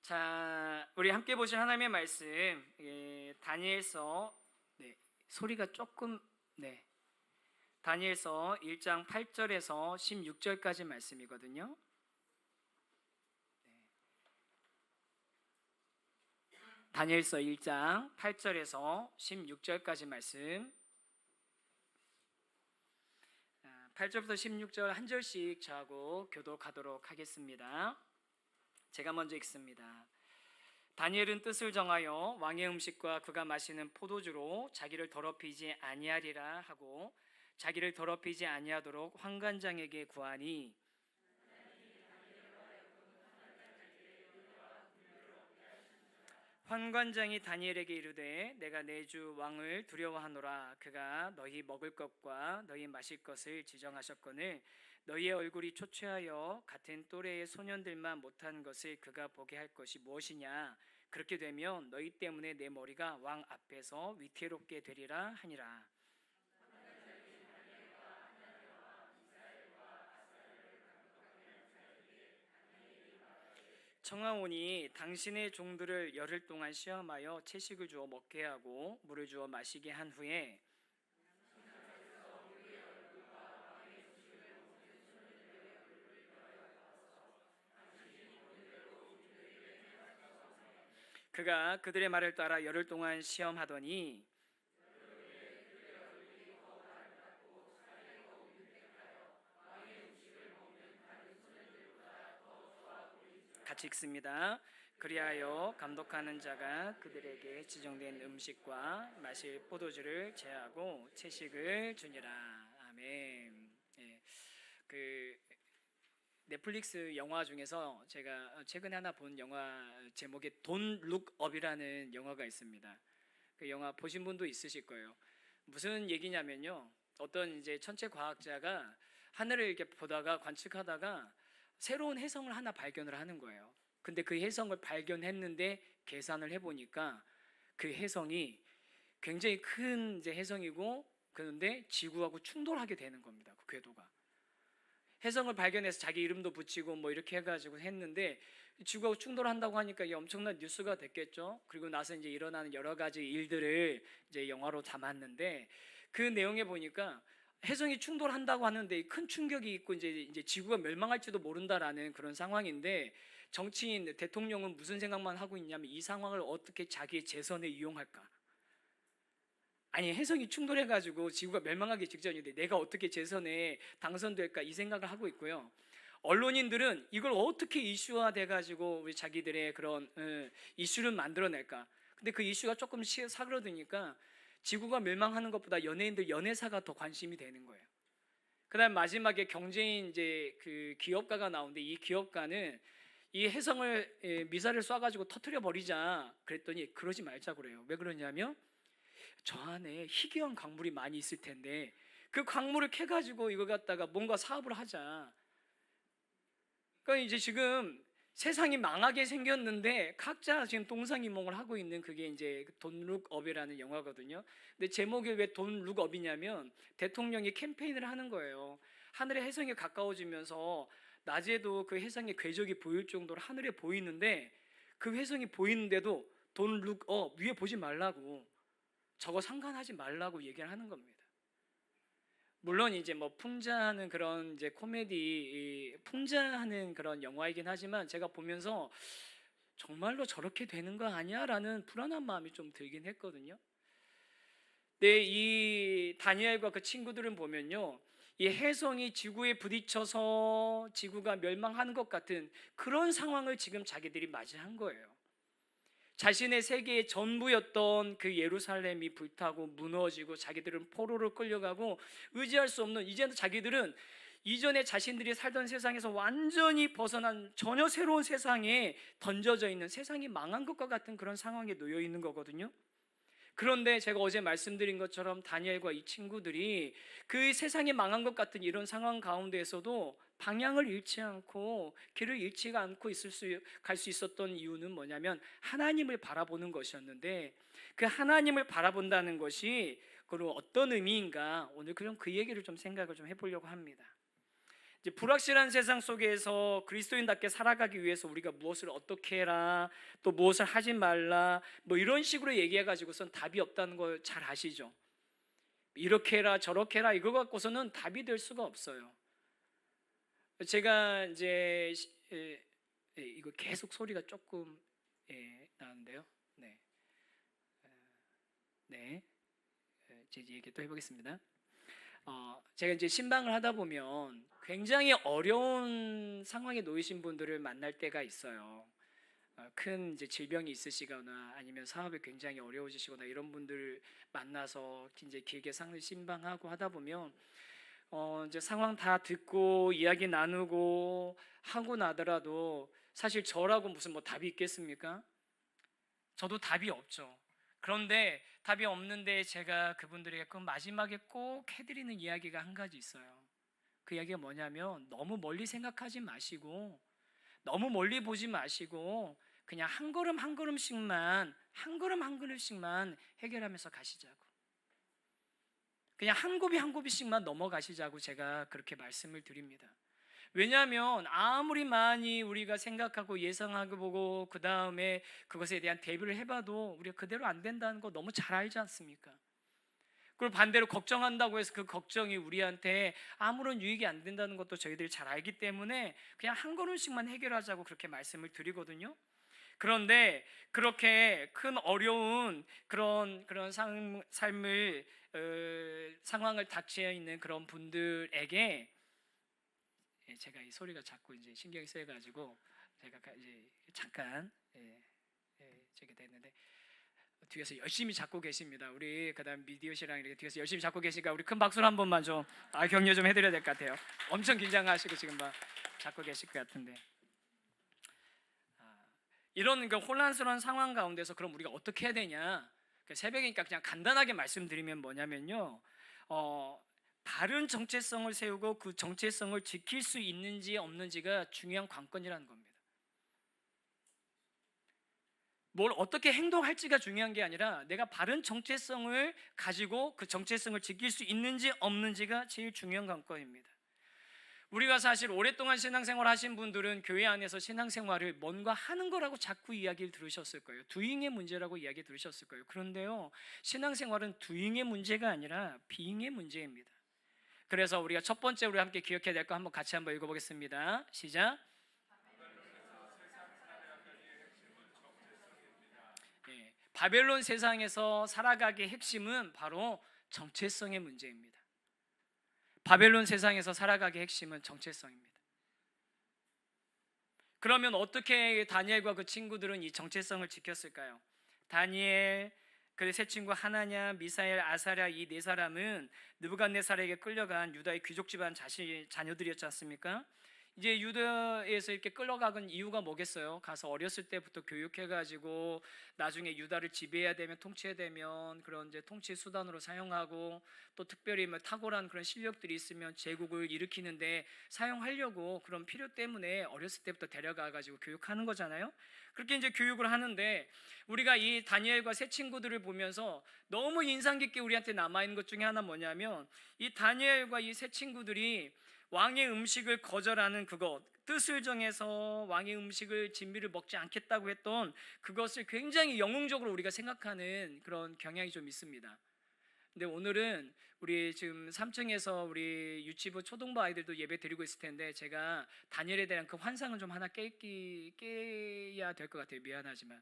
자, 우리 함께 보실 하나님의 말씀, 다니엘서, 소리가 조금, 다니엘서 1장 8절에서 16절까지 말씀이거든요. 다니엘서 1장 8절에서 16절까지 말씀. 8절부터 16절 한 절씩 저하고 교독하도록 하겠습니다. 제가 먼저 읽습니다. 다니엘은 뜻을 정하여 왕의 음식과 그가 마시는 포도주로 자기를 더럽히지 아니하리라 하고 자기를 더럽히지 아니하도록 환관장에게 구하니 환관장이 다니엘에게 이르되 내가 내 주 왕을 두려워하노라. 그가 너희 먹을 것과 너희 마실 것을 지정하셨거늘 너희의 얼굴이 초췌하여 같은 또래의 소년들만 못한 것을 그가 보게 할 것이 무엇이냐. 그렇게 되면 너희 때문에 내 머리가 왕 앞에서 위태롭게 되리라 하니라. 청하오니 당신의 종들을 열흘 동안 시험하여 채식을 주어 먹게 하고 물을 주어 마시게 한 후에 그가 그들의 말을 따라 열흘 동안 시험하더니 같이 읽습니다. 그리하여 감독하는 자가 그들에게 지정된 음식과 마실 포도주를 제하고 채식을 주니라. 아멘. 그 넷플릭스 영화 중에서 제가 최근에 하나 본 영화 제목이 Don't Look Up이라는 영화가 있습니다. 그 영화 보신 분도 있으실 거예요. 무슨 얘기냐면요, 어떤 이제 천체 과학자가 하늘을 이렇게 보다가 관측하다가 새로운 해성을 하나 발견을 하는 거예요. 근데 그 해성을 발견했는데 계산을 해보니까 그 해성이 굉장히 큰 이제 해성이고, 그런데 지구하고 충돌하게 되는 겁니다. 그 궤도가. 해성을 발견해서 자기 이름도 붙이고 뭐 이렇게 해가지고 했는데 지구하고 충돌한다고 하니까 이게 엄청난 뉴스가 됐겠죠. 그리고 나서 이제 일어나는 여러 가지 일들을 이제 영화로 담았는데, 그 내용에 보니까 해성이 충돌한다고 하는데 큰 충격이 있고 이제 지구가 멸망할지도 모른다라는 그런 상황인데, 정치인 대통령은 무슨 생각만 하고 있냐면 이 상황을 어떻게 자기의 재선에 이용할까. 아니, 해성이 충돌해가지고 지구가 멸망하기 직전인데 내가 어떻게 재선에 당선될까, 이 생각을 하고 있고요. 언론인들은 이걸 어떻게 이슈화 돼가지고 우리 자기들의 그런 이슈를 만들어낼까. 근데 그 이슈가 조금 사그러드니까 지구가 멸망하는 것보다 연예인들 연애사가 더 관심이 되는 거예요. 그다음 마지막에 경제인 이제 그 기업가가 나오는데, 이 기업가는 이 해성을 미사를 쏴가지고 터트려 버리자 그랬더니 그러지 말자 그래요. 왜 그러냐면 저 안에 희귀한 광물이 많이 있을 텐데 그 광물을 캐가지고 이거 갖다가 뭔가 사업을 하자. 그러니까 이제 지금 세상이 망하게 생겼는데 각자 지금 동상이몽을 하고 있는, 그게 이제 Don't Look Up이라는 영화거든요. 근데 제목이 왜 Don't Look Up이냐면 대통령이 캠페인을 하는 거예요. 하늘의 해성이 가까워지면서 낮에도 그 해성의 궤적이 보일 정도로 하늘에 보이는데 그 해성이 보이는데도 Don't Look Up, 위에 보지 말라고, 저거 상관하지 말라고 얘기를 하는 겁니다. 물론 이제 뭐 풍자하는 그런 이제 코미디, 풍자하는 그런 영화이긴 하지만 제가 보면서 정말로 저렇게 되는 거 아니야라는 불안한 마음이 좀 들긴 했거든요. 근데 이 다니엘과 그 친구들은 보면요, 이 해성이 지구에 부딪혀서 지구가 멸망하는 것 같은 그런 상황을 지금 자기들이 맞이한 거예요. 자신의 세계의 전부였던 그 예루살렘이 불타고 무너지고 자기들은 포로로 끌려가고 의지할 수 없는, 이제는 자기들은 이전에 자신들이 살던 세상에서 완전히 벗어난 전혀 새로운 세상에 던져져 있는, 세상이 망한 것과 같은 그런 상황에 놓여 있는 거거든요. 그런데 제가 어제 말씀드린 것처럼 다니엘과 이 친구들이 그 세상이 망한 것 같은 이런 상황 가운데에서도 방향을 잃지 않고 길을 잃지가 않고 갈 수 있었던 이유는 뭐냐면 하나님을 바라보는 것이었는데, 그 하나님을 바라본다는 것이 그럼 어떤 의미인가, 오늘 그럼 그 얘기를 좀 생각을 좀 해보려고 합니다. 이제 불확실한 세상 속에서 그리스도인답게 살아가기 위해서 우리가 무엇을 어떻게 해라, 또 무엇을 하지 말라, 뭐 이런 식으로 얘기해 가지고선 답이 없다는 걸 잘 아시죠? 이렇게 해라 저렇게 해라 이거 갖고서는 답이 될 수가 없어요. 제가 이제 이거 계속 소리가 조금 나는데요. 네, 네, 제 얘기 또 해보겠습니다. 제가 이제 신방을 하다 보면 굉장히 어려운 상황에 놓이신 분들을 만날 때가 있어요. 큰 이제 질병이 있으시거나 아니면 사업이 굉장히 어려우시거나 이런 분들 만나서 이제 길게 신방하고 하다 보면 이제 상황 다 듣고 이야기 나누고 하고 나더라도 사실 저라고 무슨 뭐 답이 있겠습니까? 저도 답이 없죠. 그런데 답이 없는데 제가 그분들에게 그 마지막에 꼭 해드리는 이야기가 한 가지 있어요. 그 이야기가 뭐냐면 너무 멀리 생각하지 마시고 너무 멀리 보지 마시고 그냥 한 걸음 한 걸음씩만 해결하면서 가시자고. 그냥 한 고비 한 고비씩만 넘어가시자고 제가 그렇게 말씀을 드립니다. 왜냐하면 아무리 많이 우리가 생각하고 예상하고 보고 그 다음에 그것에 대한 대비를 해봐도 우리가 그대로 안 된다는 거 너무 잘 알지 않습니까? 그리고 반대로 걱정한다고 해서 그 걱정이 우리한테 아무런 유익이 안 된다는 것도 저희들이 잘 알기 때문에 그냥 한 걸음씩만 해결하자고 그렇게 말씀을 드리거든요. 그런데 그렇게 큰 어려운 그런 삶을 상황을 닥쳐 있는 그런 분들에게 제가 이 소리가 자꾸 이제 신경이 쓰여가지고 제가 이제 잠깐 저게 됐는데 뒤에서 열심히 잡고 계십니다. 우리 그다음 미디어 씨랑 이렇게 뒤에서 열심히 잡고 계시니까 우리 큰 박수를 한 번만 좀 격려 좀 해드려야 될 것 같아요. 엄청 긴장하시고 지금 막 잡고 계실 것 같은데 이런 그 혼란스러운 상황 가운데서 그럼 우리가 어떻게 해야 되냐? 새벽이니까 그냥 간단하게 말씀드리면 뭐냐면요. 바른 정체성을 세우고 그 정체성을 지킬 수 있는지 없는지가 중요한 관건이라는 겁니다. 뭘 어떻게 행동할지가 중요한 게 아니라 내가 바른 정체성을 가지고 그 정체성을 지킬 수 있는지 없는지가 제일 중요한 관건입니다. 우리가 사실 오랫동안 신앙생활 하신 분들은 교회 안에서 신앙생활을 뭔가 하는 거라고 자꾸 이야기를 들으셨을 거예요. doing의 문제라고 이야기 들으셨을 거예요. 그런데요, 신앙생활은 doing의 문제가 아니라 being의 문제입니다. 그래서 우리가 첫 번째 우리 함께 기억해야 될 거 한번 같이 한번 읽어보겠습니다. 시작. 바벨론 세상에서 살아가기의 핵심은 바로 정체성의 문제입니다. 바벨론 세상에서 살아가기의 핵심은 정체성입니다. 그러면 어떻게 다니엘과 그 친구들은 이 정체성을 지켰을까요? 다니엘, 그 세 친구 하나냐, 미사엘, 아사랴 이 네 사람은 느부갓네살에게 끌려간 유다의 귀족 집안 자녀들이었지 않습니까? 이제 유다에서 이렇게 끌려가는 이유가 뭐겠어요? 가서 어렸을 때부터 교육해가지고 나중에 유다를 지배해야 되면 통치해야 되면 그런 이제 통치 수단으로 사용하고 또 특별히 뭐 탁월한 그런 실력들이 있으면 제국을 일으키는데 사용하려고 그런 필요 때문에 어렸을 때부터 데려가가지고 교육하는 거잖아요. 그렇게 이제 교육을 하는데 우리가 이 다니엘과 세 친구들을 보면서 너무 인상 깊게 우리한테 남아있는 것 중에 하나 뭐냐면 이 다니엘과 이 세 친구들이 왕의 음식을 거절하는 그것, 뜻을 정해서 왕의 음식을 진미를 먹지 않겠다고 했던 그것을 굉장히 영웅적으로 우리가 생각하는 그런 경향이 좀 있습니다. 근데 오늘은 우리 지금 3층에서 우리 유치부 초등부 아이들도 예배 드리고 있을 텐데 제가 다니엘에 대한 그 환상을 좀 하나 깨야 될 것 같아요. 미안하지만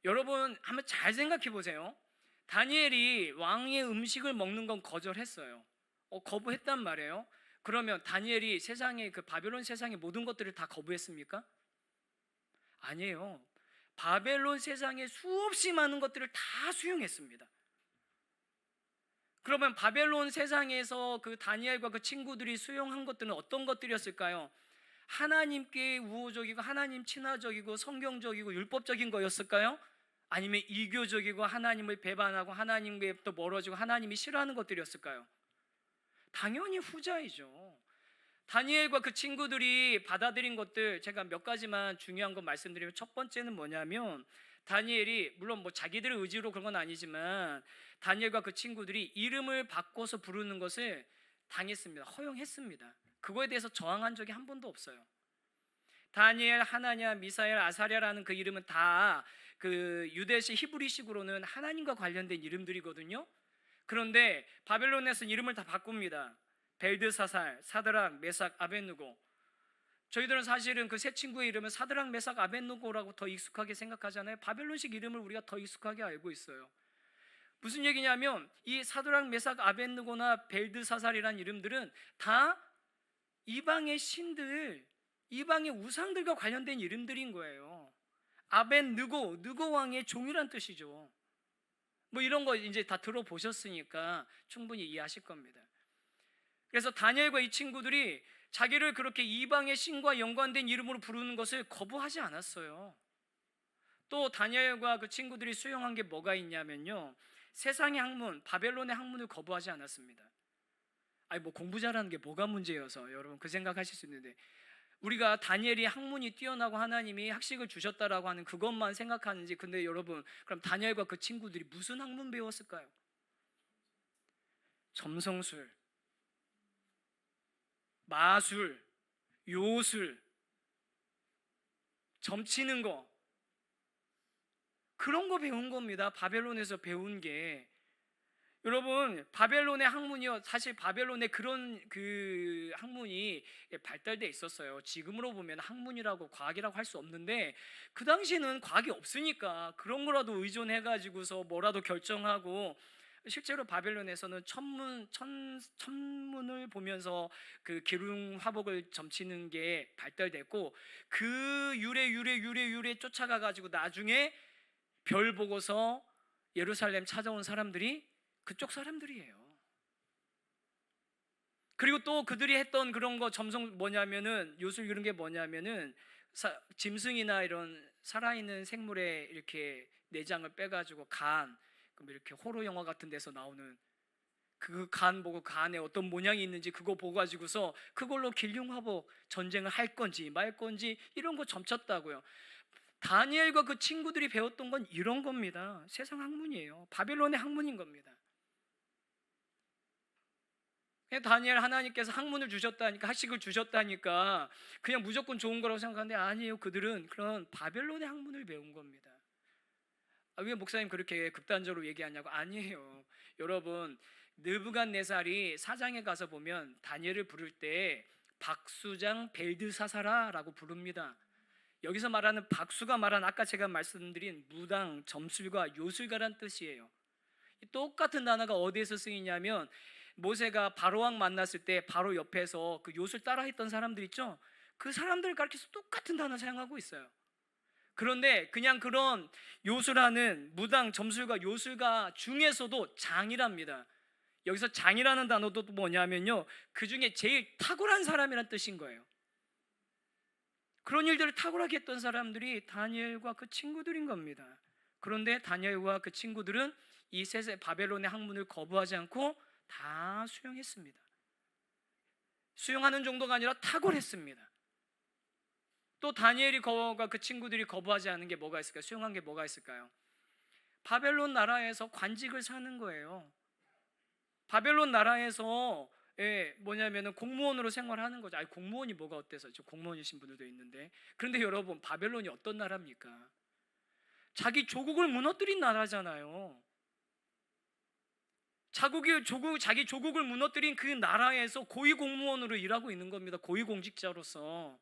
여러분 한번 잘 생각해 보세요. 다니엘이 왕의 음식을 먹는 건 거절했어요. 거부했단 말이에요. 그러면 다니엘이 세상의 그 바벨론 세상의 모든 것들을 다 거부했습니까? 아니에요. 바벨론 세상의 수없이 많은 것들을 다 수용했습니다. 그러면 바벨론 세상에서 그 다니엘과 그 친구들이 수용한 것들은 어떤 것들이었을까요? 하나님께 우호적이고 하나님 친화적이고 성경적이고 율법적인 거였을까요? 아니면 이교적이고 하나님을 배반하고 하나님께 또 멀어지고 하나님이 싫어하는 것들이었을까요? 당연히 후자이죠. 다니엘과 그 친구들이 받아들인 것들 제가 몇 가지만 중요한 거 말씀드리면 첫 번째는 뭐냐면 다니엘이 물론 뭐 자기들의 의지로 그런 건 아니지만 다니엘과 그 친구들이 이름을 바꿔서 부르는 것을 당했습니다. 허용했습니다. 그거에 대해서 저항한 적이 한 번도 없어요. 다니엘, 하나냐, 미사엘, 아사랴라는 그 이름은 다 그 유대식 히브리식으로는 하나님과 관련된 이름들이거든요. 그런데 바벨론에서 이름을 다 바꿉니다. 벨드사살, 사드락, 메삭, 아벳느고. 저희들은 사실은 그 세 친구의 이름은 사드락, 메삭, 아벳느고라고 더 익숙하게 생각하잖아요. 바벨론식 이름을 우리가 더 익숙하게 알고 있어요. 무슨 얘기냐면 이 사드락, 메삭, 아벳느고나 벨드사살이라는 이름들은 다 이방의 신들, 이방의 우상들과 관련된 이름들인 거예요. 아벳느고, 느고 왕의 종이란 뜻이죠. 뭐 이런 거 이제 다 들어보셨으니까 충분히 이해하실 겁니다. 그래서 다니엘과 이 친구들이 자기를 그렇게 이방의 신과 연관된 이름으로 부르는 것을 거부하지 않았어요. 또 다니엘과 그 친구들이 수용한 게 뭐가 있냐면요, 세상의 학문, 바벨론의 학문을 거부하지 않았습니다. 아니 뭐 공부 잘하는 게 뭐가 문제여서 여러분 그 생각하실 수 있는데, 우리가 다니엘이 학문이 뛰어나고 하나님이 학식을 주셨다라고 하는 그것만 생각하는지, 근데 여러분 그럼 다니엘과 그 친구들이 무슨 학문 배웠을까요? 점성술, 마술, 요술, 점치는 거, 그런 거 배운 겁니다. 바벨론에서 배운 게. 여러분 바벨론의 학문이요, 사실 바벨론의 그런 그 학문이 발달돼 있었어요. 지금으로 보면 학문이라고 과학이라고 할 수 없는데 그 당시에는 과학이 없으니까 그런 거라도 의존해가지고서 뭐라도 결정하고, 실제로 바벨론에서는 천문을 보면서 그 기둥 화복을 점치는 게 발달됐고, 그 유래 쫓아가가지고 나중에 별 보고서 예루살렘 찾아온 사람들이 그쪽 사람들이에요. 그리고 또 그들이 했던 그런 거 점성 뭐냐면은, 요술 이런 게 뭐냐면은 짐승이나 이런 살아있는 생물의 이렇게 내장을 빼가지고 간, 그럼 이렇게 호러 영화 같은 데서 나오는 그 간 보고 그 안에 어떤 모양이 있는지 그거 보고 가지고서 그걸로 길흉화복 전쟁을 할 건지 말 건지 이런 거 점쳤다고요. 다니엘과 그 친구들이 배웠던 건 이런 겁니다. 세상 학문이에요. 바벨론의 학문인 겁니다. 다니엘 하나님께서 학문을 주셨다니까, 학식을 주셨다니까 그냥 무조건 좋은 거라고 생각하는데 아니에요. 그들은 그런 바벨론의 학문을 배운 겁니다. 왜 목사님 그렇게 극단적으로 얘기하냐고. 아니에요. 여러분 느부갓네살이 사장에 가서 보면 다니엘을 부를 때 박수장 벨드사사라라고 부릅니다. 여기서 말하는 박수가 말한 아까 제가 말씀드린 무당, 점술가, 요술가란 뜻이에요. 똑같은 단어가 어디에서 쓰이냐면 모세가 바로왕 만났을 때 바로 옆에서 그 요술 따라했던 사람들 있죠? 그 사람들을 가리켜서 똑같은 단어 사용하고 있어요. 그런데 그냥 그런 요술하는 무당, 점술가, 요술가 중에서도 장이랍니다. 여기서 장이라는 단어도 뭐냐면요, 그 중에 제일 탁월한 사람이란 뜻인 거예요. 그런 일들을 탁월하게 했던 사람들이 다니엘과 그 친구들인 겁니다. 그런데 다니엘과 그 친구들은 이 셋의 바벨론의 학문을 거부하지 않고 다 수용했습니다. 수용하는 정도가 아니라 탁월했습니다. 또 다니엘이 그 친구들이 거부하지 않은 게 뭐가 있을까요? 수용한 게 뭐가 있을까요? 바벨론 나라에서 관직을 사는 거예요. 바벨론 나라에서 뭐냐면은 공무원으로 생활하는 거죠. 아니 공무원이 뭐가 어때서? 저 공무원이신 분들도 있는데. 그런데 여러분 바벨론이 어떤 나라입니까? 자기 조국을 무너뜨린 나라잖아요. 자기 조국을 무너뜨린 그 나라에서 고위공무원으로 일하고 있는 겁니다. 고위공직자로서.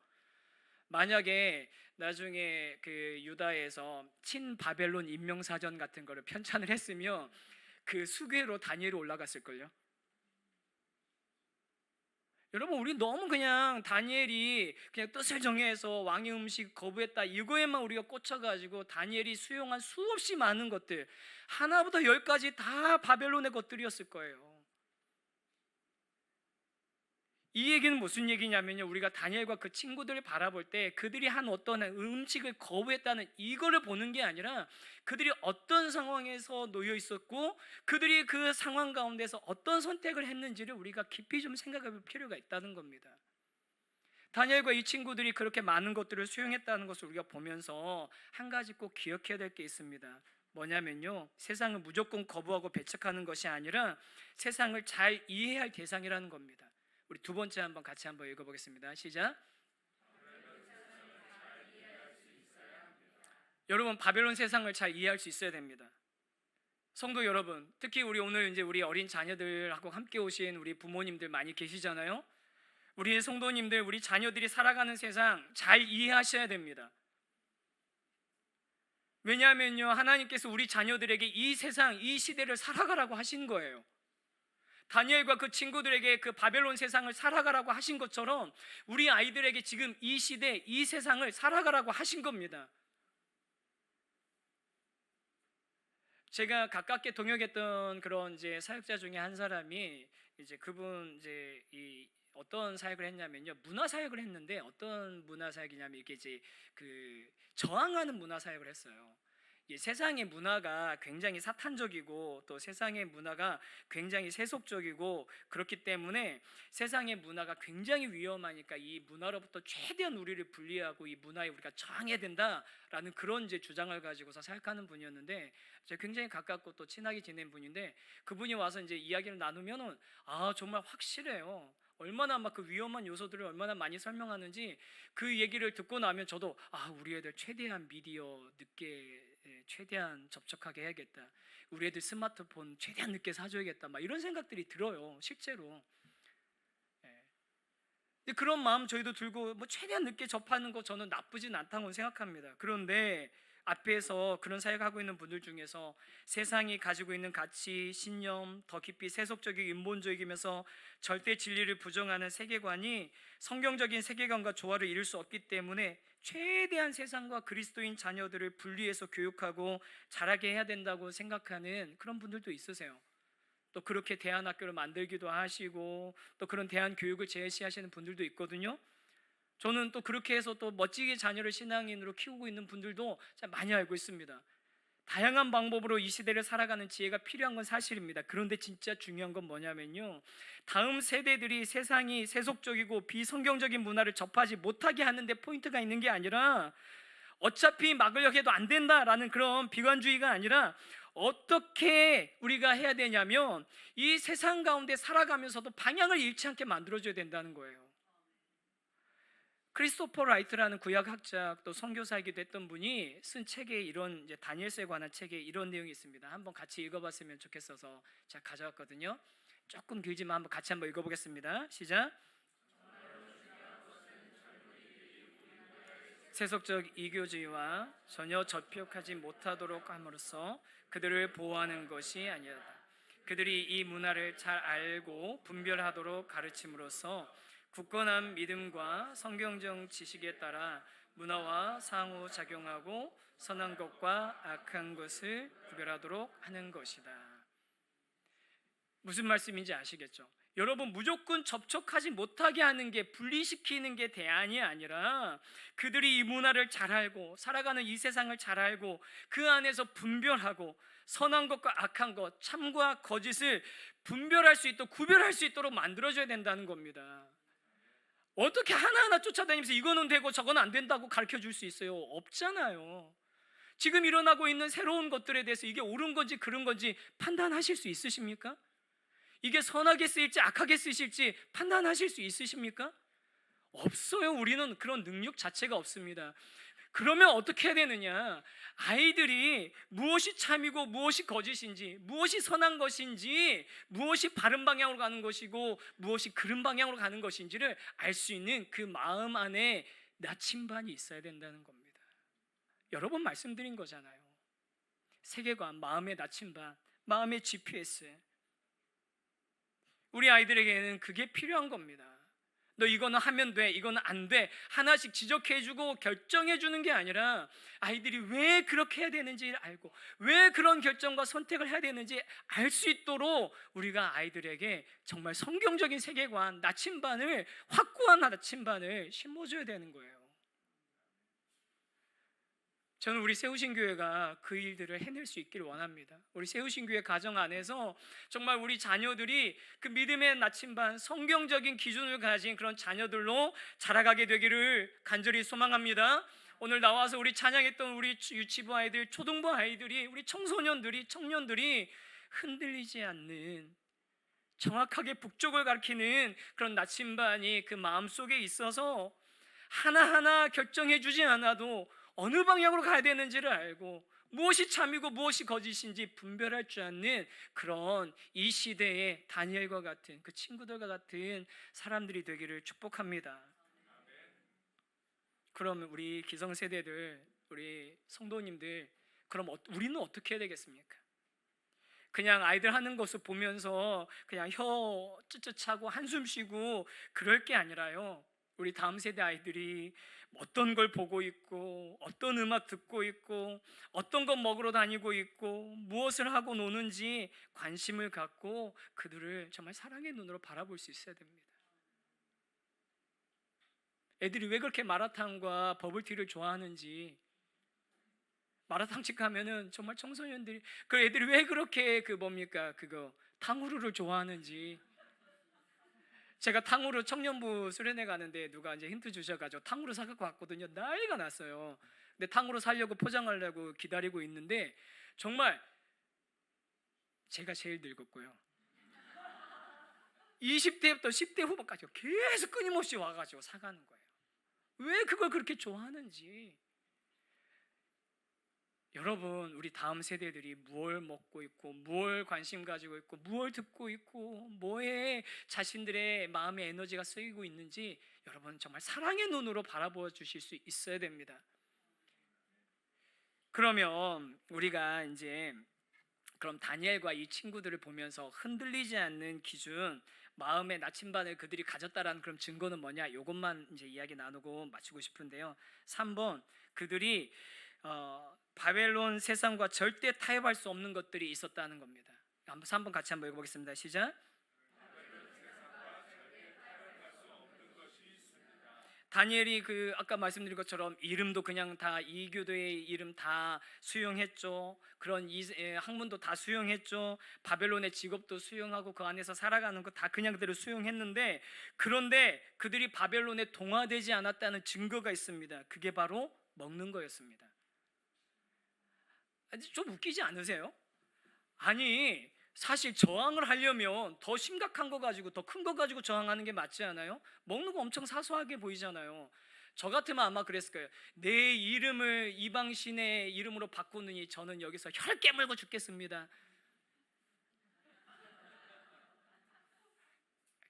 만약에 나중에 그 유다에서 친바벨론 인명사전 같은 거를 편찬을 했으면 그 수괴로 다니엘이 올라갔을걸요. 여러분 우리 너무 그냥 다니엘이 그냥 뜻을 정해서 왕의 음식 거부했다 이거에만 우리가 꽂혀가지고 다니엘이 수용한 수없이 많은 것들 하나부터 10까지 다 바벨론의 것들이었을 거예요. 이 얘기는 무슨 얘기냐면요, 우리가 다니엘과 그 친구들을 바라볼 때 그들이 한 어떤 음식을 거부했다는 이거를 보는 게 아니라 그들이 어떤 상황에서 놓여 있었고 그들이 그 상황 가운데서 어떤 선택을 했는지를 우리가 깊이 좀 생각해 볼 필요가 있다는 겁니다. 다니엘과 이 친구들이 그렇게 많은 것들을 수용했다는 것을 우리가 보면서 한 가지 꼭 기억해야 될 게 있습니다. 뭐냐면요, 세상을 무조건 거부하고 배척하는 것이 아니라 세상을 잘 이해해야 할 대상이라는 겁니다. 우리 두 번째 같이 한번 읽어보겠습니다. 시작. 여러분, 바벨론 세상을 잘 이해할 수 있어야 됩니다. 성도 여러분, 특히 우리 어린 자녀들하고 함께 오신 우리 부모님들 많이 계시잖아요. 우리 성도님들, 우리 자녀들이 살아가는 세상 잘 이해하셔야 됩니다. 왜냐하면요, 하나님께서 우리 자녀들에게 이 세상, 이 시대를 살아가라고 하신 거예요. 다니엘과 그 친구들에게 그 바벨론 세상을 살아가라고 하신 것처럼 우리 아이들에게 지금 이 시대, 이 세상을 살아가라고 하신 겁니다. 제가 가깝게 동역했던 그런 사역자 중에 한 사람이 그분 이 어떤 사역을 했냐면요, 문화 사역을 했는데, 어떤 문화 사역이냐면 이게 그 저항하는 문화 사역을 했어요. 이 세상의 문화가 굉장히 사탄적이고 또 세상의 문화가 굉장히 세속적이고 그렇기 때문에 세상의 문화가 굉장히 위험하니까 이 문화로부터 최대한 우리를 분리하고 이 문화에 우리가 저항해야 된다라는 그런 주장을 가지고서 사역하는 분이었는데, 제가 굉장히 가깝고 또 친하게 지낸 분인데, 그분이 와서 이야기를 나누면은 정말 확실해요. 얼마나 막 그 위험한 요소들을 얼마나 많이 설명하는지. 그 얘기를 듣고 나면 저도 우리 애들 최대한 미디어 늦게 최대한 접촉하게 해야겠다, 우리 애들 스마트폰 최대한 늦게 사줘야겠다, 막 이런 생각들이 들어요, 실제로. 근데 그런 마음 저희도 들고 최대한 늦게 접하는 거 저는 나쁘진 않다고 생각합니다. 그런데 앞에서 그런 사역하고 있는 분들 중에서 세상이 가지고 있는 가치, 신념, 더 깊이 세속적이고 인본주의이면서 절대 진리를 부정하는 세계관이 성경적인 세계관과 조화를 이룰 수 없기 때문에 최대한 세상과 그리스도인 자녀들을 분리해서 교육하고 자라게 해야 된다고 생각하는 그런 분들도 있으세요. 또 그렇게 대안학교를 만들기도 하시고 또 그런 대안교육을 제시하시는 분들도 있거든요. 저는 또 그렇게 해서 또 멋지게 자녀를 신앙인으로 키우고 있는 분들도 많이 알고 있습니다. 다양한 방법으로 이 시대를 살아가는 지혜가 필요한 건 사실입니다. 그런데 진짜 중요한 건 뭐냐면요, 다음 세대들이 세상이 세속적이고 비성경적인 문화를 접하지 못하게 하는 데 포인트가 있는 게 아니라, 어차피 막으려고 해도 안 된다라는 그런 비관주의가 아니라, 어떻게 우리가 해야 되냐면 이 세상 가운데 살아가면서도 방향을 잃지 않게 만들어줘야 된다는 거예요. 크리스토퍼 라이트라는 구약학자, 또 선교사이기도 했던 분이 쓴 책에 이런 다니엘서에 관한 책에 이런 내용이 있습니다. 한번 같이 읽어봤으면 좋겠어서 제가 가져왔거든요. 조금 길지만 같이 한번 읽어보겠습니다. 시작. 세속적 이교주의와 전혀 접촉하지 못하도록 함으로써 그들을 보호하는 것이 아니었다. 그들이 이 문화를 잘 알고 분별하도록 가르침으로써 굳건한 믿음과 성경적 지식에 따라 문화와 상호작용하고 선한 것과 악한 것을 구별하도록 하는 것이다. 무슨 말씀인지 아시겠죠? 여러분, 무조건 접촉하지 못하게 하는 게, 분리시키는 게 대안이 아니라 그들이 이 문화를 잘 알고 살아가는 이 세상을 잘 알고 그 안에서 분별하고 선한 것과 악한 것, 참과 거짓을 분별할 수 있도록, 구별할 수 있도록 만들어줘야 된다는 겁니다. 어떻게 하나하나 쫓아다니면서 이거는 되고 저건 안 된다고 가르쳐 줄 수 있어요? 없잖아요. 지금 일어나고 있는 새로운 것들에 대해서 이게 옳은 건지 그른 건지 판단하실 수 있으십니까? 이게 선하게 쓰일지 악하게 쓰실지 판단하실 수 있으십니까? 없어요. 우리는 그런 능력 자체가 없습니다. 그러면 어떻게 해야 되느냐? 아이들이 무엇이 참이고 무엇이 거짓인지, 무엇이 선한 것인지, 무엇이 바른 방향으로 가는 것이고 무엇이 그른 방향으로 가는 것인지를 알 수 있는 그 마음 안에 나침반이 있어야 된다는 겁니다. 여러 번 말씀드린 거잖아요. 세계관, 마음의 나침반, 마음의 GPS. 우리 아이들에게는 그게 필요한 겁니다. 너 이거는 하면 돼, 이거는 안 돼, 하나씩 지적해주고 결정해주는 게 아니라 아이들이 왜 그렇게 해야 되는지 알고 왜 그런 결정과 선택을 해야 되는지 알 수 있도록 우리가 아이들에게 정말 성경적인 세계관, 나침반을, 확고한 나침반을 심어줘야 되는 거예요. 저는 우리 세우신 교회가 그 일들을 해낼 수 있기를 원합니다. 우리 세우신 교회 가정 안에서 정말 우리 자녀들이 그 믿음의 나침반, 성경적인 기준을 가진 그런 자녀들로 자라가게 되기를 간절히 소망합니다. 오늘 나와서 우리 찬양했던 우리 유치부 아이들, 초등부 아이들이, 우리 청소년들이, 청년들이 흔들리지 않는, 정확하게 북쪽을 가리키는 그런 나침반이 그 마음속에 있어서 하나하나 결정해 주지 않아도 어느 방향으로 가야 되는지를 알고 무엇이 참이고 무엇이 거짓인지 분별할 줄 아는 그런 이 시대의 다니엘과 같은 그 친구들과 같은 사람들이 되기를 축복합니다. 그럼 우리 기성세대들, 우리 성도님들, 그럼 우리는 어떻게 해야 되겠습니까? 그냥 아이들 하는 것을 보면서 그냥 혀 ጭጭ하고 한숨 쉬고 그럴 게 아니라요, 우리 다음 세대 아이들이 어떤 걸 보고 있고 어떤 음악 듣고 있고 어떤 것 먹으러 다니고 있고 무엇을 하고 노는지 관심을 갖고 그들을 정말 사랑의 눈으로 바라볼 수 있어야 됩니다. 애들이 왜 그렇게 마라탕과 버블티를 좋아하는지, 마라탕집 가면은 정말 청소년들이 그 애들이 왜 그렇게 그거 탕후루를 좋아하는지, 제가 탕후루 청년부 수련회 가는데 누가 이제 힌트 주셔가지고 탕후루 사갖고 왔거든요. 난리가 났어요. 근데 탕후루 사려고 포장하려고 기다리고 있는데 정말 제가 제일 늙었고요, 20대부터 10대 후반까지 계속 끊임없이 와가지고 사가는 거예요. 왜 그걸 그렇게 좋아하는지. 여러분, 우리 다음 세대들이 무엇을 먹고 있고 무엇을 관심 가지고 있고 무엇을 듣고 있고 뭐에 자신들의 마음의 에너지가 쓰이고 있는지 여러분 정말 사랑의 눈으로 바라보아 주실 수 있어야 됩니다. 그러면 우리가 이제 그럼 다니엘과 이 친구들을 보면서 흔들리지 않는 기준, 마음의 나침반을 그들이 가졌다라는 그런 증거는 뭐냐? 이것만 이제 이야기 나누고 마치고 싶은데요. 3번, 그들이 바벨론 세상과 절대 타협할 수 없는 것들이 있었다는 겁니다. 한번 3번 같이 한번 읽어보겠습니다. 시작. 다니엘이 아까 말씀드린 것처럼 이름도 그냥 다 이교도의 이름 다 수용했죠. 그런 학문도 다 수용했죠. 바벨론의 직업도 수용하고 그 안에서 살아가는 거 다 그냥 그대로 수용했는데, 그런데 그들이 바벨론에 동화되지 않았다는 증거가 있습니다. 그게 바로 먹는 거였습니다. 좀 웃기지 않으세요? 아니, 사실 저항을 하려면 더 심각한 거 가지고, 더 큰 거 가지고 저항하는 게 맞지 않아요? 먹는 거 엄청 사소하게 보이잖아요. 저 같으면 아마 그랬을 거예요. 내 이름을 이방신의 이름으로 바꾸느니 저는 여기서 혈 깨물고 죽겠습니다.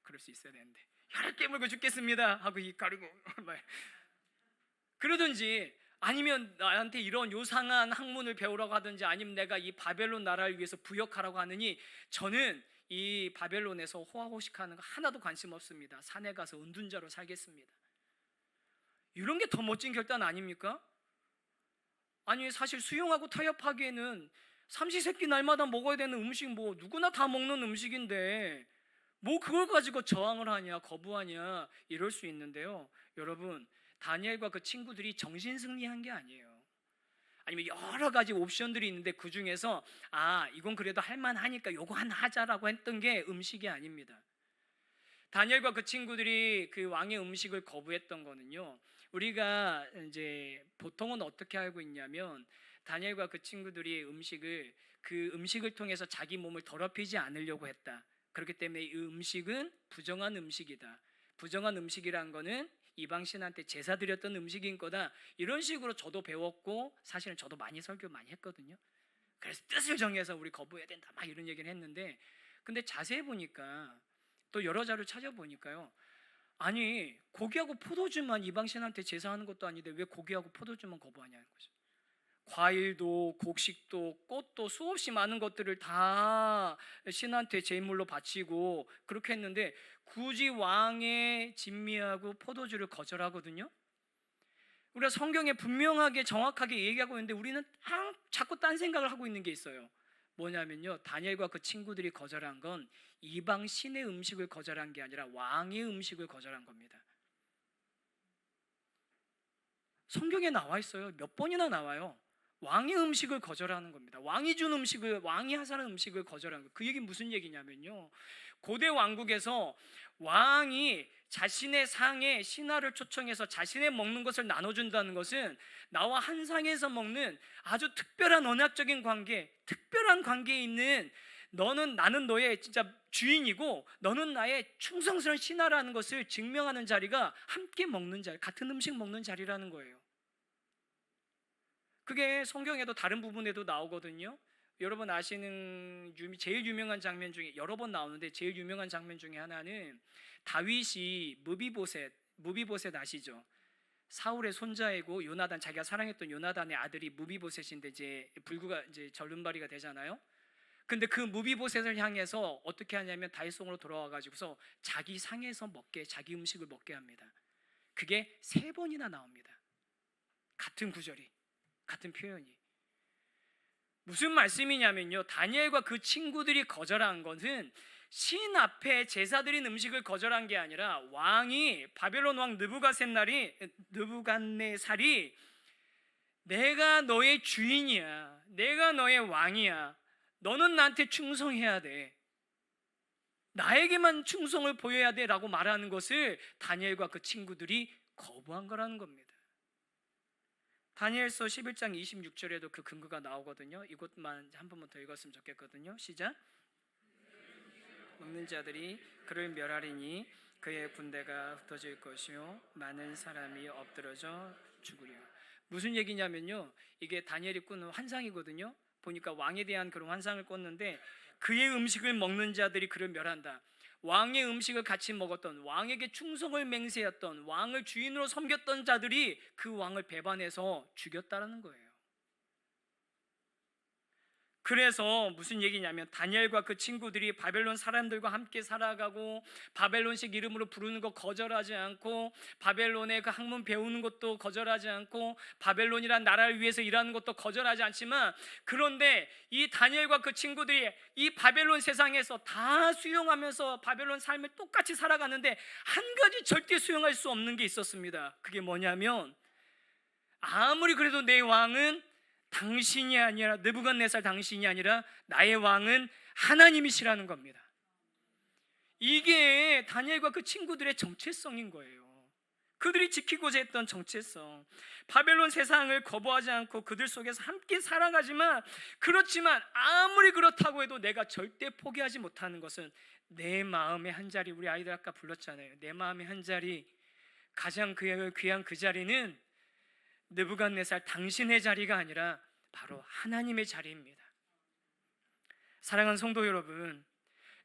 그럴 수 있어야 되는데, 혈 깨물고 죽겠습니다 하고 이 가리고 그러든지, 아니면 나한테 이런 요상한 학문을 배우라고 하든지, 아니면 내가 이 바벨론 나라를 위해서 부역하라고 하느니 저는 이 바벨론에서 호화호식하는 거 하나도 관심 없습니다. 산에 가서 은둔자로 살겠습니다. 이런 게 더 멋진 결단 아닙니까? 아니, 사실 수용하고 타협하기에는 삼시세끼 날마다 먹어야 되는 음식, 뭐 누구나 다 먹는 음식인데 뭐 그걸 가지고 저항을 하냐, 거부하냐, 이럴 수 있는데요. 여러분, 다니엘과 그 친구들이 정신승리한 게 아니에요. 아니면 여러 가지 옵션들이 있는데 그 중에서 이건 그래도 할만하니까 요거 하나 하자라고 했던 게 음식이 아닙니다. 다니엘과 그 친구들이 그 왕의 음식을 거부했던 거는요, 우리가 이제 보통은 어떻게 알고 있냐면, 다니엘과 그 친구들이 그 음식을 통해서 자기 몸을 더럽히지 않으려고 했다. 그렇기 때문에 이 음식은 부정한 음식이다. 부정한 음식이란 거는 이방신한테 제사 드렸던 음식인 거다. 이런 식으로 저도 배웠고, 사실은 저도 많이 설교 많이 했거든요. 그래서 뜻을 정해서 우리 거부해야 된다 막 이런 얘기를 했는데, 근데 자세히 보니까, 또 여러 자료를 찾아보니까요, 아니, 고기하고 포도주만 이방신한테 제사하는 것도 아닌데 왜 고기하고 포도주만 거부하냐는 거죠. 과일도 곡식도 꽃도 수없이 많은 것들을 다 신한테 제물로 바치고 그렇게 했는데 굳이 왕의 진미하고 포도주를 거절하거든요. 우리가 성경에 분명하게 정확하게 얘기하고 있는데 우리는 자꾸 딴 생각을 하고 있는 게 있어요. 뭐냐면요, 다니엘과 그 친구들이 거절한 건 이방 신의 음식을 거절한 게 아니라 왕의 음식을 거절한 겁니다. 성경에 나와 있어요. 몇 번이나 나와요. 왕의 음식을 거절하는 겁니다. 왕이 준 음식을, 왕이 하사는 음식을 거절하는 거예요. 그 얘기 무슨 얘기냐면요, 고대 왕국에서 왕이 자신의 상에 신하를 초청해서 자신의 먹는 것을 나눠준다는 것은 나와 한 상에서 먹는 아주 특별한 언약적인 관계, 특별한 관계에 있는, 너는, 나는 너의 진짜 주인이고 너는 나의 충성스러운 신하라는 것을 증명하는 자리가 함께 먹는 자리, 같은 음식 먹는 자리라는 거예요. 그게 성경에도 다른 부분에도 나오거든요. 여러분 아시는 제일 유명한 장면 중에, 여러 번 나오는데 제일 유명한 장면 중에 하나는 다윗이 무비보셋 아시죠? 사울의 손자이고 요나단, 자기가 사랑했던 요나단의 아들이 무비보셋인데 이제 불구가 이제 절름발이가 되잖아요. 근데 그 무비보셋을 향해서 어떻게 하냐면 다윗성으로 돌아와 가지고서 자기 상에서 먹게, 자기 음식을 먹게 합니다. 그게 3번이나 나옵니다. 같은 구절이, 같은 표현이. 무슨 말씀이냐면요, 다니엘과 그 친구들이 거절한 것은 신 앞에 제사 드린 음식을 거절한 게 아니라 왕이, 바벨론 왕 느부갓네살이 내가 너의 주인이야, 내가 너의 왕이야, 너는 나한테 충성해야 돼, 나에게만 충성을 보여야 돼 라고 말하는 것을 다니엘과 그 친구들이 거부한 거라는 겁니다. 다니엘서 11장 26절에도 그 근거가 나오거든요. 이것만 한 번만 더 읽었으면 좋겠거든요. 시작. 먹는 자들이 그를 멸하리니 그의 군대가 흩어질 것이요 많은 사람이 엎드러져 죽으리라. 무슨 얘기냐면요, 이게 다니엘이 꾸는 환상이거든요. 보니까 왕에 대한 그런 환상을 꿨는데, 그의 음식을 먹는 자들이 그를 멸한다. 왕의 음식을 같이 먹었던, 왕에게 충성을 맹세했던, 왕을 주인으로 섬겼던 자들이 그 왕을 배반해서 죽였다라는 거예요. 그래서 무슨 얘기냐면 다니엘과 그 친구들이 바벨론 사람들과 함께 살아가고 바벨론식 이름으로 부르는 거 거절하지 않고, 바벨론의 그 학문 배우는 것도 거절하지 않고, 바벨론이란 나라를 위해서 일하는 것도 거절하지 않지만, 그런데 이 다니엘과 그 친구들이 이 바벨론 세상에서 다 수용하면서 바벨론 삶을 똑같이 살아가는데 한 가지 절대 수용할 수 없는 게 있었습니다. 그게 뭐냐면, 아무리 그래도 내 왕은 당신이 아니라, 느부갓네살 당신이 아니라 나의 왕은 하나님이시라는 겁니다. 이게 다니엘과 그 친구들의 정체성인 거예요. 그들이 지키고자 했던 정체성. 바벨론 세상을 거부하지 않고 그들 속에서 함께 살아가지만, 그렇지만 아무리 그렇다고 해도 내가 절대 포기하지 못하는 것은 내 마음의 한 자리. 우리 아이들 아까 불렀잖아요. 내 마음의 한 자리, 가장 귀한 그 자리는 느부갓네살 당신의 자리가 아니라 바로 하나님의 자리입니다. 사랑하는 성도 여러분,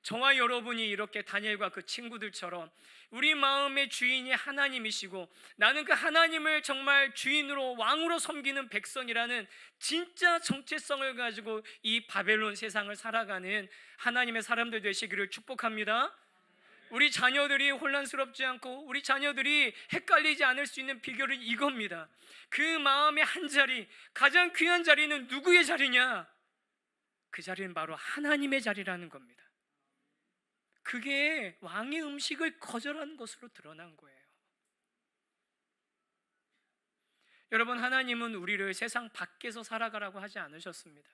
저와 여러분이 이렇게 다니엘과 그 친구들처럼 우리 마음의 주인이 하나님이시고 나는 그 하나님을 정말 주인으로, 왕으로 섬기는 백성이라는 진짜 정체성을 가지고 이 바벨론 세상을 살아가는 하나님의 사람들 되시기를 축복합니다. 우리 자녀들이 혼란스럽지 않고 우리 자녀들이 헷갈리지 않을 수 있는 비결은 이겁니다. 그 마음의 한 자리, 가장 귀한 자리는 누구의 자리냐? 그 자리는 바로 하나님의 자리라는 겁니다. 그게 왕의 음식을 거절한 것으로 드러난 거예요. 여러분, 하나님은 우리를 세상 밖에서 살아가라고 하지 않으셨습니다.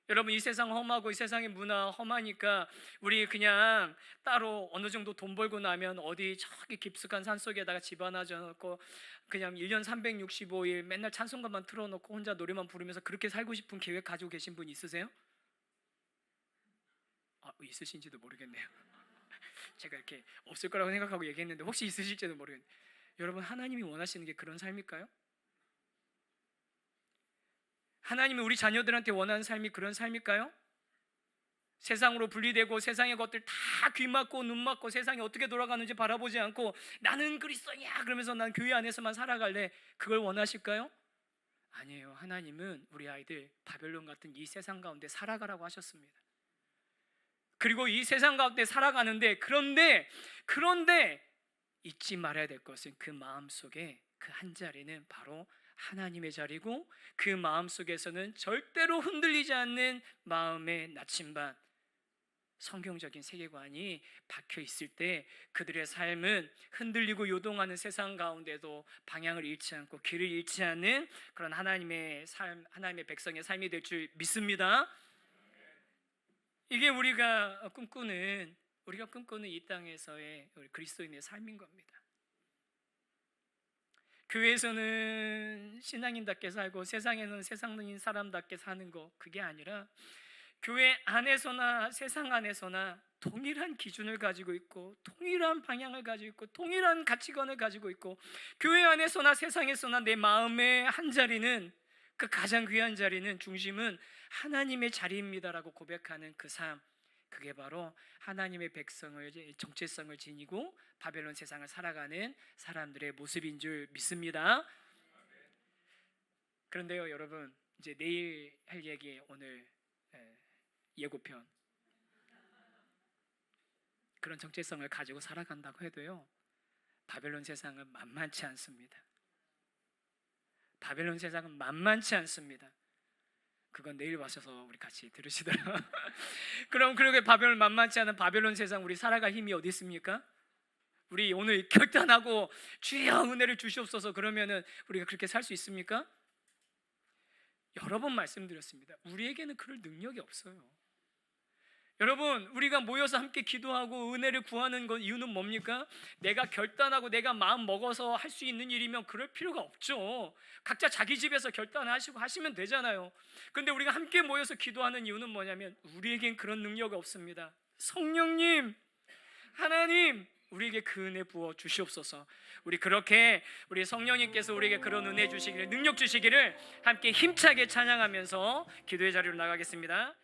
여러분, 이 세상 험하고 이 세상의 문화 험하니까 우리 그냥 따로 어느 정도 돈 벌고 나면 어디 저기 깊숙한 산속에다가 집 하나 져놓고 그냥 1년 365일 맨날 찬송가만 틀어놓고 혼자 노래만 부르면서 그렇게 살고 싶은 계획 가지고 계신 분 있으세요? 있으신지도 모르겠네요. 제가 이렇게 없을 거라고 생각하고 얘기했는데 혹시 있으실지도 모르겠네요. 여러분, 하나님이 원하시는 게 그런 삶일까요? 하나님이 우리 자녀들한테 원하는 삶이 그런 삶일까요? 세상으로 분리되고 세상의 것들 다 귀 막고 눈 막고 세상이 어떻게 돌아가는지 바라보지 않고 나는 그리스도야 그러면서 난 교회 안에서만 살아갈래, 그걸 원하실까요? 아니에요. 하나님은 우리 아이들 바벨론 같은 이 세상 가운데 살아가라고 하셨습니다. 그리고 이 세상 가운데 살아가는데 그런데 잊지 말아야 될 것은 그 마음속에 그 한 자리는 바로 하나님의 자리고, 그 마음속에서는 절대로 흔들리지 않는 마음의 나침반, 성경적인 세계관이 박혀 있을 때 그들의 삶은 흔들리고 요동하는 세상 가운데도 방향을 잃지 않고 길을 잃지 않는 그런 하나님의 삶, 하나님의 백성의 삶이 될 줄 믿습니다. 이게 우리가 꿈꾸는 이 땅에서의 우리 그리스도인의 삶인 겁니다. 교회에서는 신앙인답게 살고 세상에는 세상인 사람답게 사는 거, 그게 아니라 교회 안에서나 세상 안에서나 동일한 기준을 가지고 있고 동일한 방향을 가지고 있고 동일한 가치관을 가지고 있고 교회 안에서나 세상에서나 내 마음의 한 자리는, 그 가장 귀한 자리는, 중심은 하나님의 자리입니다라고 고백하는 그 삶, 그게 바로 하나님의 백성을, 정체성을 지니고 바벨론 세상을 살아가는 사람들의 모습인 줄 믿습니다. 그런데요 여러분, 이제 내일 할 얘기, 오늘 예고편, 그런 정체성을 가지고 살아간다고 해도요 바벨론 세상은 만만치 않습니다. 바벨론 세상은 만만치 않습니다. 그건 내일 와셔서 우리 같이 들으시더라고요. 그럼 그렇게 바벨론 만만치 않은 바벨론 세상, 우리 살아갈 힘이 어디 있습니까? 우리 오늘 결단하고 주여 은혜를 주시옵소서 그러면은 우리가 그렇게 살 수 있습니까? 여러 번 말씀드렸습니다. 우리에게는 그럴 능력이 없어요. 여러분, 우리가 모여서 함께 기도하고 은혜를 구하는 것 이유는 뭡니까? 내가 결단하고 내가 마음 먹어서 할 수 있는 일이면 그럴 필요가 없죠. 각자 자기 집에서 결단하시고 하시면 되잖아요. 근데 우리가 함께 모여서 기도하는 이유는 뭐냐면 우리에겐 그런 능력이 없습니다. 성령님, 하나님, 우리에게 그 은혜 부어 주시옵소서. 우리 그렇게 우리 성령님께서 우리에게 그런 은혜 주시기를, 능력 주시기를 함께 힘차게 찬양하면서 기도의 자리로 나가겠습니다.